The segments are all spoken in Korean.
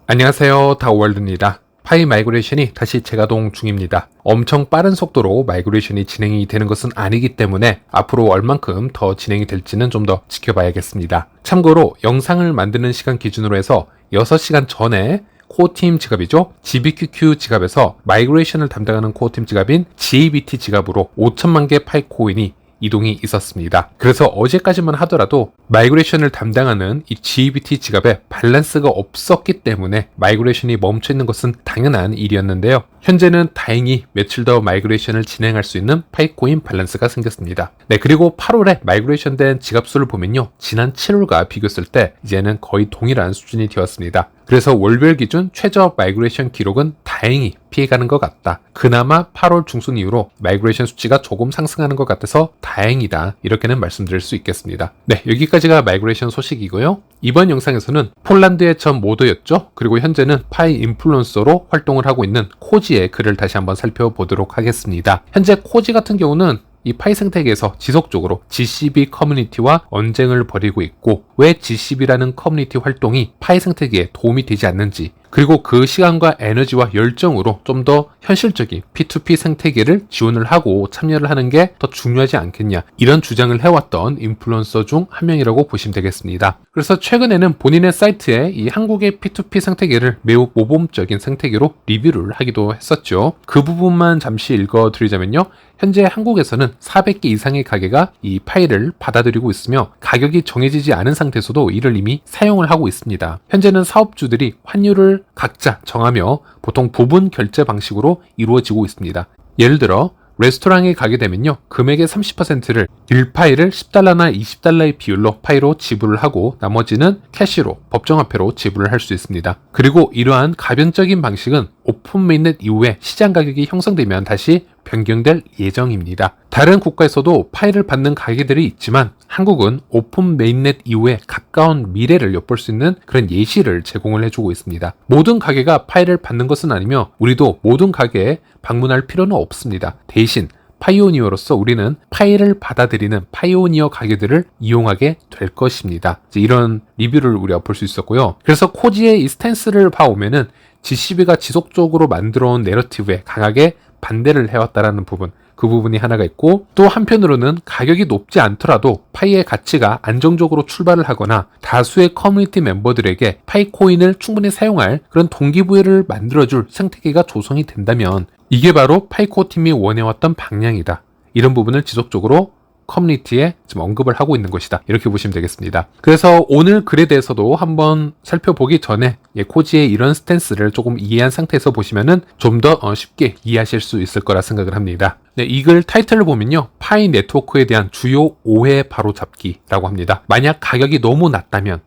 안녕하세요, 다오월드입니다. 파이 마이그레이션이 다시 재가동 중입니다. 엄청 빠른 속도로 마이그레이션이 진행이 되는 것은 아니기 때문에 앞으로 얼만큼 더 진행이 될지는 좀 더 지켜봐야겠습니다. 참고로 영상을 만드는 시간 기준으로 해서 6시간 전에 코어팀 지갑이죠. GBQQ 지갑에서 마이그레이션을 담당하는 코어팀 지갑인 GABT 지갑으로 5천만 개 파이 코인이 이동이 있었습니다. 그래서 어제까지만 하더라도 마이그레이션을 담당하는 이 GBT 지갑에 밸런스가 없었기 때문에 마이그레이션이 멈춰 있는 것은 당연한 일이었는데요. 현재는 다행히 며칠 더 마이그레이션을 진행할 수 있는 파이코인 밸런스가 생겼습니다. 네, 그리고 8월에 마이그레이션 된 지갑 수를 보면요, 지난 7월과 비교했을 때 이제는 거의 동일한 수준이 되었습니다. 그래서 월별 기준 최저 마이그레이션 기록은 다행히 피해가는 것 같다. 그나마 8월 중순 이후로 마이그레이션 수치가 조금 상승하는 것 같아서 다행이다. 이렇게는 말씀드릴 수 있겠습니다. 네, 여기까지가 마이그레이션 소식이고요. 이번 영상에서는 폴란드의 전 모더였죠. 그리고 현재는 파이 인플루언서로 활동을 하고 있는 코지의 글을 다시 한번 살펴보도록 하겠습니다. 현재 코지 같은 경우는 이 파이 생태계에서 지속적으로 GCB 커뮤니티와 언쟁을 벌이고 있고, 왜 GCB라는 커뮤니티 활동이 파이 생태계에 도움이 되지 않는지, 그리고 그 시간과 에너지와 열정으로 좀 더 현실적인 P2P 생태계를 지원을 하고 참여를 하는 게 더 중요하지 않겠냐, 이런 주장을 해왔던 인플루언서 중 한 명이라고 보시면 되겠습니다. 그래서 최근에는 본인의 사이트에 이 한국의 P2P 생태계를 매우 모범적인 생태계로 리뷰를 하기도 했었죠. 그 부분만 잠시 읽어드리자면요, 현재 한국에서는 400개 이상의 가게가 이 파이를 받아들이고 있으며 가격이 정해지지 않은 상태에서도 이를 이미 사용을 하고 있습니다. 현재는 사업주들이 환율을 각자 정하며 보통 부분 결제 방식으로 이루어지고 있습니다. 예를 들어 레스토랑에 가게 되면요, 금액의 30%를 1파이를 10달러나 20달러의 비율로 파이로 지불을 하고 나머지는 캐시로 법정화폐로 지불을 할 수 있습니다. 그리고 이러한 가변적인 방식은 오픈 메인넷 이후에 시장 가격이 형성되면 다시 변경될 예정입니다. 다른 국가에서도 파이를 받는 가게들이 있지만 한국은 오픈 메인넷 이후에 가까운 미래를 엿볼 수 있는 그런 예시를 제공을 해주고 있습니다. 모든 가게가 파이를 받는 것은 아니며 우리도 모든 가게에 방문할 필요는 없습니다. 대신 파이오니어로서 우리는 파이를 받아들이는 파이오니어 가게들을 이용하게 될 것입니다. 이런 리뷰를 우리가 볼 수 있었고요. 그래서 코지의 이 스탠스를 봐오면은 GCB가 지속적으로 만들어온 내러티브에 강하게 반대를 해왔다라는 부분, 그 부분이 하나가 있고, 또 한편으로는 가격이 높지 않더라도 파이의 가치가 안정적으로 출발을 하거나 다수의 커뮤니티 멤버들에게 파이 코인을 충분히 사용할 그런 동기부여를 만들어줄 생태계가 조성이 된다면 이게 바로 파이코 팀이 원해왔던 방향이다. 이런 부분을 지속적으로 커뮤니티에 지금 언급을 하고 있는 것이다. 이렇게 보시면 되겠습니다. 그래서 오늘 글에 대해서도 한번 살펴보기 전에 코지의 이런 스탠스를 조금 이해한 상태에서 보시면은 좀 더 쉽게 이해하실 수 있을 거라 생각을 합니다. 네, 이 글 타이틀을 보면요, 파이 네트워크에 대한 주요 오해 바로잡기라고 합니다. 만약 가격이 너무 낮다면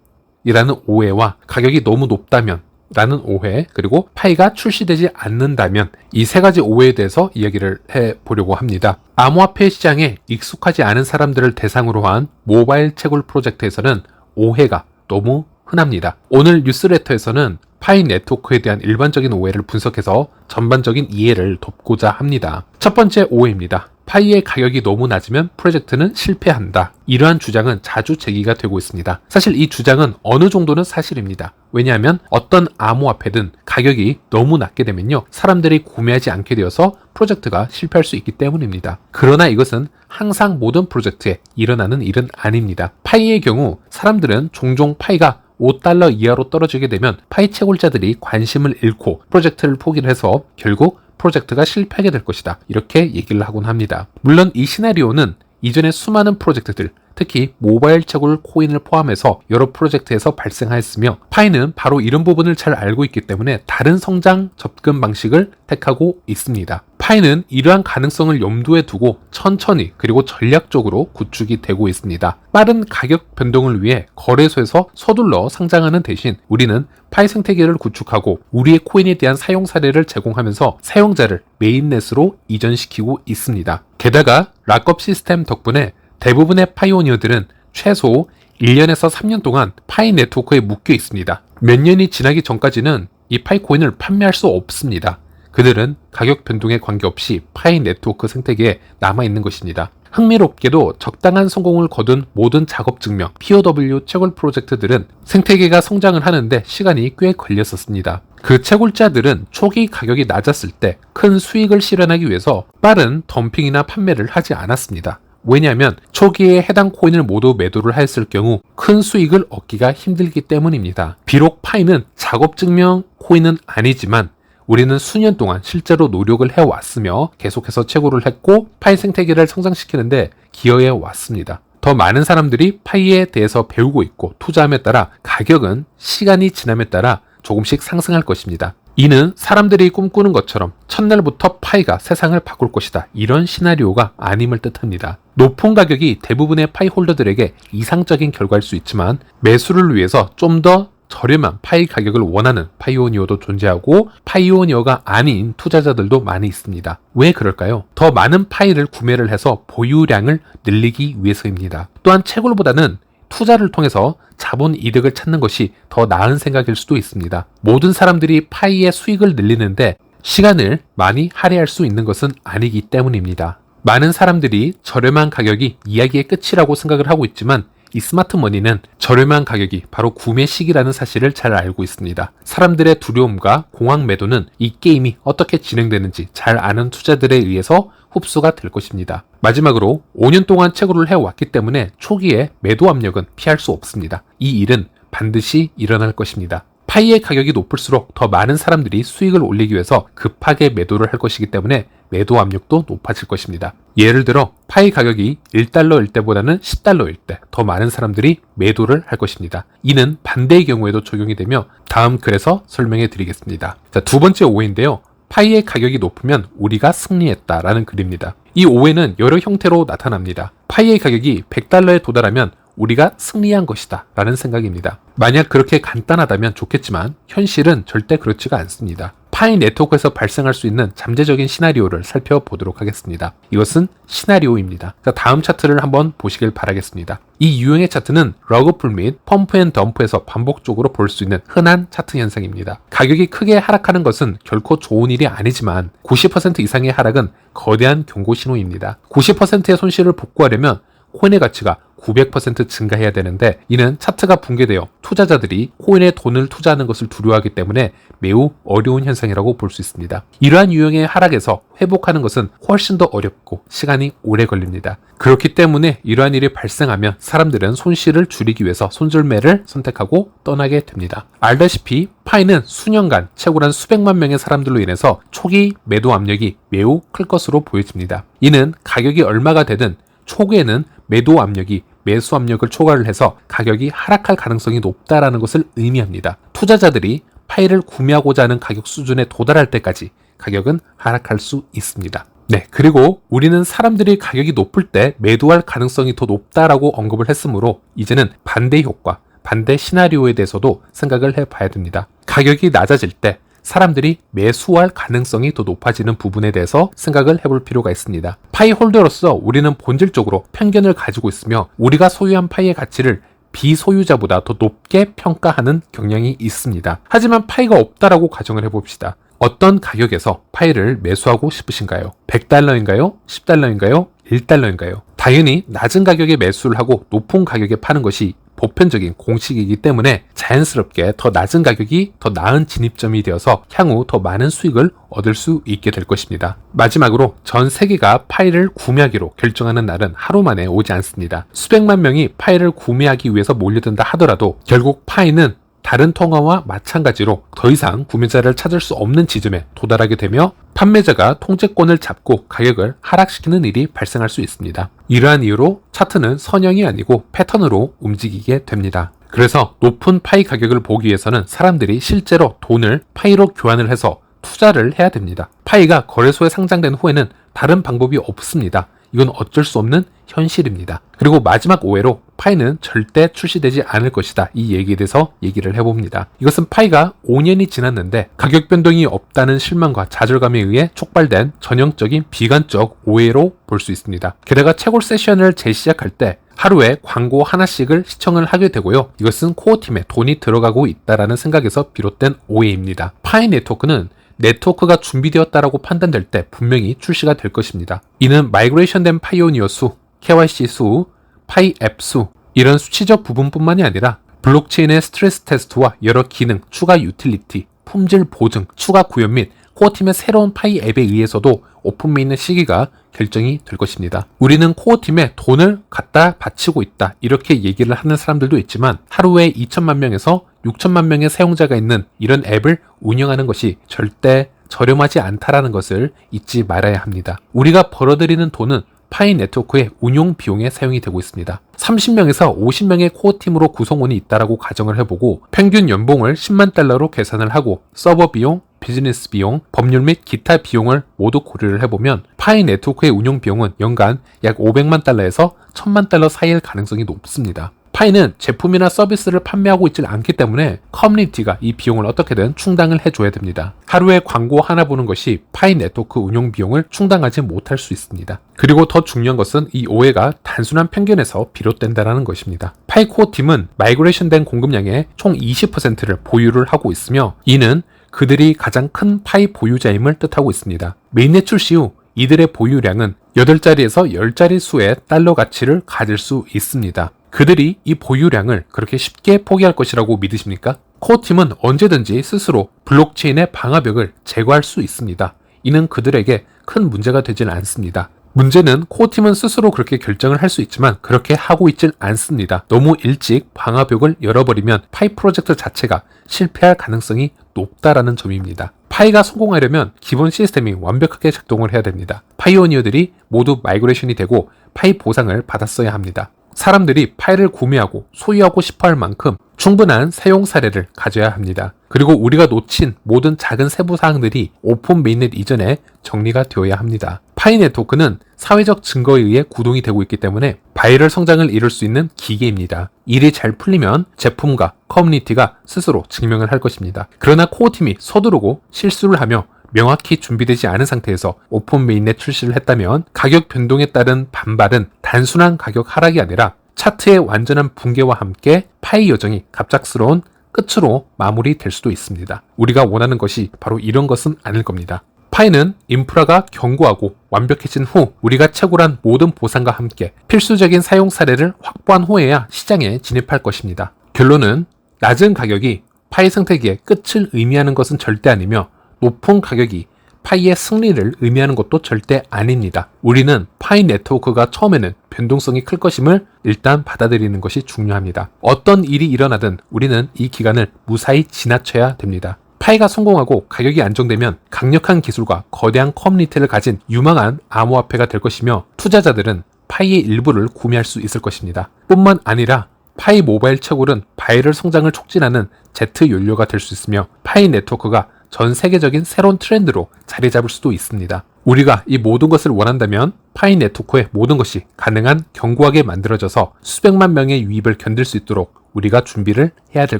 이라는 오해와 가격이 너무 높다면 라는 오해, 그리고 파이가 출시되지 않는다면, 이 세 가지 오해에 대해서 이야기를 해보려고 합니다. 암호화폐 시장에 익숙하지 않은 사람들을 대상으로 한 모바일 채굴 프로젝트에서는 오해가 너무 흔합니다. 오늘 뉴스레터에서는 파이 네트워크에 대한 일반적인 오해를 분석해서 전반적인 이해를 돕고자 합니다. 첫 번째 오해입니다. 파이의 가격이 너무 낮으면 프로젝트는 실패한다. 이러한 주장은 자주 제기가 되고 있습니다. 사실 이 주장은 어느 정도는 사실입니다. 왜냐하면 어떤 암호화폐든 가격이 너무 낮게 되면요, 사람들이 구매하지 않게 되어서 프로젝트가 실패할 수 있기 때문입니다. 그러나 이것은 항상 모든 프로젝트에 일어나는 일은 아닙니다. 파이의 경우 사람들은 종종 파이가 $5 이하로 떨어지게 되면 파이 채굴자들이 관심을 잃고 프로젝트를 포기를 해서 결국 프로젝트가 실패하게 될 것이다. 이렇게 얘기를 하곤 합니다. 물론 이 시나리오는 이전에 수많은 프로젝트들, 특히 모바일 채굴 코인을 포함해서 여러 프로젝트에서 발생하였으며, 파이는 바로 이런 부분을 잘 알고 있기 때문에 다른 성장 접근 방식을 택하고 있습니다. 파이는 이러한 가능성을 염두에 두고 천천히 그리고 전략적으로 구축이 되고 있습니다. 빠른 가격 변동을 위해 거래소에서 서둘러 상장하는 대신 우리는 파이 생태계를 구축하고 우리의 코인에 대한 사용 사례를 제공하면서 사용자를 메인넷으로 이전시키고 있습니다. 게다가 락업 시스템 덕분에 대부분의 파이오니어들은 최소 1년에서 3년 동안 파이 네트워크에 묶여 있습니다. 몇 년이 지나기 전까지는 이 파이 코인을 판매할 수 없습니다. 그들은 가격 변동에 관계없이 파이 네트워크 생태계에 남아있는 것입니다. 흥미롭게도 적당한 성공을 거둔 모든 작업 증명 POW 채굴 프로젝트들은 생태계가 성장을 하는데 시간이 꽤 걸렸었습니다. 그 채굴자들은 초기 가격이 낮았을 때 큰 수익을 실현하기 위해서 빠른 덤핑이나 판매를 하지 않았습니다. 왜냐하면 초기에 해당 코인을 모두 매도를 했을 경우 큰 수익을 얻기가 힘들기 때문입니다. 비록 파이는 작업 증명 코인은 아니지만 우리는 수년 동안 실제로 노력을 해왔으며 계속해서 채굴을 했고 파이 생태계를 성장시키는데 기여해 왔습니다. 더 많은 사람들이 파이에 대해서 배우고 있고 투자함에 따라 가격은 시간이 지남에 따라 조금씩 상승할 것입니다. 이는 사람들이 꿈꾸는 것처럼 첫날부터 파이가 세상을 바꿀 것이다, 이런 시나리오가 아님을 뜻합니다. 높은 가격이 대부분의 파이 홀더들에게 이상적인 결과일 수 있지만 매수를 위해서 좀 더 저렴한 파이 가격을 원하는 파이오니어도 존재하고 파이오니어가 아닌 투자자들도 많이 있습니다. 왜 그럴까요? 더 많은 파이를 구매를 해서 보유량을 늘리기 위해서입니다. 또한 채굴보다는 투자를 통해서 자본 이득을 찾는 것이 더 나은 생각일 수도 있습니다. 모든 사람들이 파이의 수익을 늘리는데 시간을 많이 할애할 수 있는 것은 아니기 때문입니다. 많은 사람들이 저렴한 가격이 이야기의 끝이라고 생각을 하고 있지만 이 스마트 머니는 저렴한 가격이 바로 구매 시기라는 사실을 잘 알고 있습니다. 사람들의 두려움과 공황 매도는 이 게임이 어떻게 진행되는지 잘 아는 투자들에 의해서 흡수가 될 것입니다. 마지막으로 5년 동안 채굴을 해왔기 때문에 초기에 매도 압력은 피할 수 없습니다. 이 일은 반드시 일어날 것입니다. 파이의 가격이 높을수록 더 많은 사람들이 수익을 올리기 위해서 급하게 매도를 할 것이기 때문에 매도 압력도 높아질 것입니다. 예를 들어 파이 가격이 1달러일 때보다는 10달러일 때 더 많은 사람들이 매도를 할 것입니다. 이는 반대의 경우에도 적용이 되며 다음 글에서 설명해 드리겠습니다. 자, 두 번째 오해인데요. 파이의 가격이 높으면 우리가 승리했다라는 글입니다. 이 오해는 여러 형태로 나타납니다. 파이의 가격이 100달러에 도달하면 우리가 승리한 것이다 라는 생각입니다. 만약 그렇게 간단하다면 좋겠지만 현실은 절대 그렇지가 않습니다. 파이 네트워크에서 발생할 수 있는 잠재적인 시나리오를 살펴보도록 하겠습니다. 이것은 시나리오입니다. 다음 차트를 한번 보시길 바라겠습니다. 이 유형의 차트는 러그풀 및 펌프 앤 덤프에서 반복적으로 볼 수 있는 흔한 차트 현상입니다. 가격이 크게 하락하는 것은 결코 좋은 일이 아니지만 90% 이상의 하락은 거대한 경고 신호입니다. 90%의 손실을 복구하려면 코인의 가치가 900% 증가해야 되는데 이는 차트가 붕괴되어 투자자들이 코인에 돈을 투자하는 것을 두려워하기 때문에 매우 어려운 현상이라고 볼 수 있습니다. 이러한 유형의 하락에서 회복하는 것은 훨씬 더 어렵고 시간이 오래 걸립니다. 그렇기 때문에 이러한 일이 발생하면 사람들은 손실을 줄이기 위해서 손절매를 선택하고 떠나게 됩니다. 알다시피 파이는 수년간 채굴한 수백만 명의 사람들로 인해서 초기 매도 압력이 매우 클 것으로 보여집니다. 이는 가격이 얼마가 되든 초기에는 매도 압력이 매수 압력을 초과를 해서 가격이 하락할 가능성이 높다라는 것을 의미합니다. 투자자들이 파이를 구매하고자 하는 가격 수준에 도달할 때까지 가격은 하락할 수 있습니다. 네, 그리고 우리는 사람들이 가격이 높을 때 매도할 가능성이 더 높다라고 언급을 했으므로 이제는 반대 효과, 반대 시나리오에 대해서도 생각을 해봐야 됩니다. 가격이 낮아질 때 사람들이 매수할 가능성이 더 높아지는 부분에 대해서 생각을 해볼 필요가 있습니다. 파이 홀더로서 우리는 본질적으로 편견을 가지고 있으며 우리가 소유한 파이의 가치를 비소유자보다 더 높게 평가하는 경향이 있습니다. 하지만 파이가 없다라고 가정을 해봅시다. 어떤 가격에서 파이를 매수하고 싶으신가요? 100달러인가요? 10달러인가요? 1달러인가요? 당연히 낮은 가격에 매수를 하고 높은 가격에 파는 것이 보편적인 공식이기 때문에 자연스럽게 더 낮은 가격이 더 나은 진입점이 되어서 향후 더 많은 수익을 얻을 수 있게 될 것입니다. 마지막으로 전 세계가 파이를 구매하기로 결정하는 날은 하루 만에 오지 않습니다. 수백만 명이 파이를 구매하기 위해서 몰려든다 하더라도 결국 파이는 다른 통화와 마찬가지로 더 이상 구매자를 찾을 수 없는 지점에 도달하게 되며 판매자가 통제권을 잡고 가격을 하락시키는 일이 발생할 수 있습니다. 이러한 이유로 차트는 선형이 아니고 패턴으로 움직이게 됩니다. 그래서 높은 파이 가격을 보기 위해서는 사람들이 실제로 돈을 파이로 교환을 해서 투자를 해야 됩니다. 파이가 거래소에 상장된 후에는 다른 방법이 없습니다. 이건 어쩔 수 없는 현실입니다. 그리고 마지막 오해로 파이는 절대 출시되지 않을 것이다, 이 얘기에 대해서 얘기를 해봅니다. 이것은 파이가 5년이 지났는데 가격 변동이 없다는 실망과 좌절감에 의해 촉발된 전형적인 비관적 오해로 볼 수 있습니다. 게다가 채굴 세션을 재시작할 때 하루에 광고 하나씩을 시청을 하게 되고요. 이것은 코어팀에 돈이 들어가고 있다라는 생각에서 비롯된 오해입니다. 파이 네트워크는 네트워크가 준비되었다라고 판단될 때 분명히 출시가 될 것입니다. 이는 마이그레이션 된 파이오니어 수 KYC 수, 파이 앱 수, 이런 수치적 부분뿐만이 아니라 블록체인의 스트레스 테스트와 여러 기능, 추가 유틸리티, 품질 보증, 추가 구현 및 코어팀의 새로운 파이 앱에 의해서도 오픈메인의 시기가 결정이 될 것입니다. 우리는 코어팀에 돈을 갖다 바치고 있다, 이렇게 얘기를 하는 사람들도 있지만 하루에 2천만 명에서 6천만 명의 사용자가 있는 이런 앱을 운영하는 것이 절대 저렴하지 않다라는 것을 잊지 말아야 합니다. 우리가 벌어들이는 돈은 파이 네트워크의 운용 비용에 사용이 되고 있습니다. 30명에서 50명의 코어팀으로 구성원이 있다라고 가정을 해보고 평균 연봉을 10만 달러로 계산을 하고 서버 비용, 비즈니스 비용, 법률 및 기타 비용을 모두 고려를 해보면 파이 네트워크의 운용 비용은 연간 약 500만 달러에서 1000만 달러 사이일 가능성이 높습니다. 파이는 제품이나 서비스를 판매하고 있지 않기 때문에 커뮤니티가 이 비용을 어떻게든 충당을 해줘야 됩니다. 하루에 광고 하나 보는 것이 파이 네트워크 운용 비용을 충당하지 못할 수 있습니다. 그리고 더 중요한 것은 이 오해가 단순한 편견에서 비롯된다는 것입니다. 파이 코어 팀은 마이그레이션 된 공급량의 총 20%를 보유를 하고 있으며 이는 그들이 가장 큰 파이 보유자임을 뜻하고 있습니다. 메인넷 출시 후 이들의 보유량은 8자리에서 10자리 수의 달러 가치를 가질 수 있습니다. 그들이 이 보유량을 그렇게 쉽게 포기할 것이라고 믿으십니까? 코어팀은 언제든지 스스로 블록체인의 방화벽을 제거할 수 있습니다. 이는 그들에게 큰 문제가 되지는 않습니다. 문제는 코어팀은 스스로 그렇게 결정을 할 수 있지만 그렇게 하고 있질 않습니다. 너무 일찍 방화벽을 열어버리면 파이 프로젝트 자체가 실패할 가능성이 높다라는 점입니다. 파이가 성공하려면 기본 시스템이 완벽하게 작동을 해야 됩니다. 파이오니어들이 모두 마이그레이션이 되고 파이 보상을 받았어야 합니다. 사람들이 파이를 구매하고 소유하고 싶어 할 만큼 충분한 사용 사례를 가져야 합니다. 그리고 우리가 놓친 모든 작은 세부 사항들이 오픈 메인넷 이전에 정리가 되어야 합니다. 파이 네트워크는 사회적 증거에 의해 구동이 되고 있기 때문에 바이럴 성장을 이룰 수 있는 기계입니다. 일이 잘 풀리면 제품과 커뮤니티가 스스로 증명을 할 것입니다. 그러나 코어팀이 서두르고 실수를 하며 명확히 준비되지 않은 상태에서 오픈 메인넷 출시를 했다면 가격 변동에 따른 반발은 단순한 가격 하락이 아니라 차트의 완전한 붕괴와 함께 파이 여정이 갑작스러운 끝으로 마무리될 수도 있습니다. 우리가 원하는 것이 바로 이런 것은 아닐 겁니다. 파이는 인프라가 견고하고 완벽해진 후 우리가 채굴한 모든 보상과 함께 필수적인 사용 사례를 확보한 후에야 시장에 진입할 것입니다. 결론은 낮은 가격이 파이 생태계의 끝을 의미하는 것은 절대 아니며 높은 가격이 파이의 승리를 의미하는 것도 절대 아닙니다. 우리는 파이 네트워크가 처음에는 변동성이 클 것임을 일단 받아들이는 것이 중요합니다. 어떤 일이 일어나든 우리는 이 기간을 무사히 지나쳐야 됩니다. 파이가 성공하고 가격이 안정되면 강력한 기술과 거대한 커뮤니티를 가진 유망한 암호화폐가 될 것이며 투자자들은 파이의 일부를 구매할 수 있을 것입니다. 뿐만 아니라 파이 모바일 채굴은 바이럴 성장을 촉진하는 제트 연료가 될 수 있으며 파이 네트워크가 전 세계적인 새로운 트렌드로 자리 잡을 수도 있습니다. 우리가 이 모든 것을 원한다면 파이 네트워크의 모든 것이 가능한 견고하게 만들어져서 수백만 명의 유입을 견딜 수 있도록 우리가 준비를 해야 될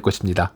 것입니다.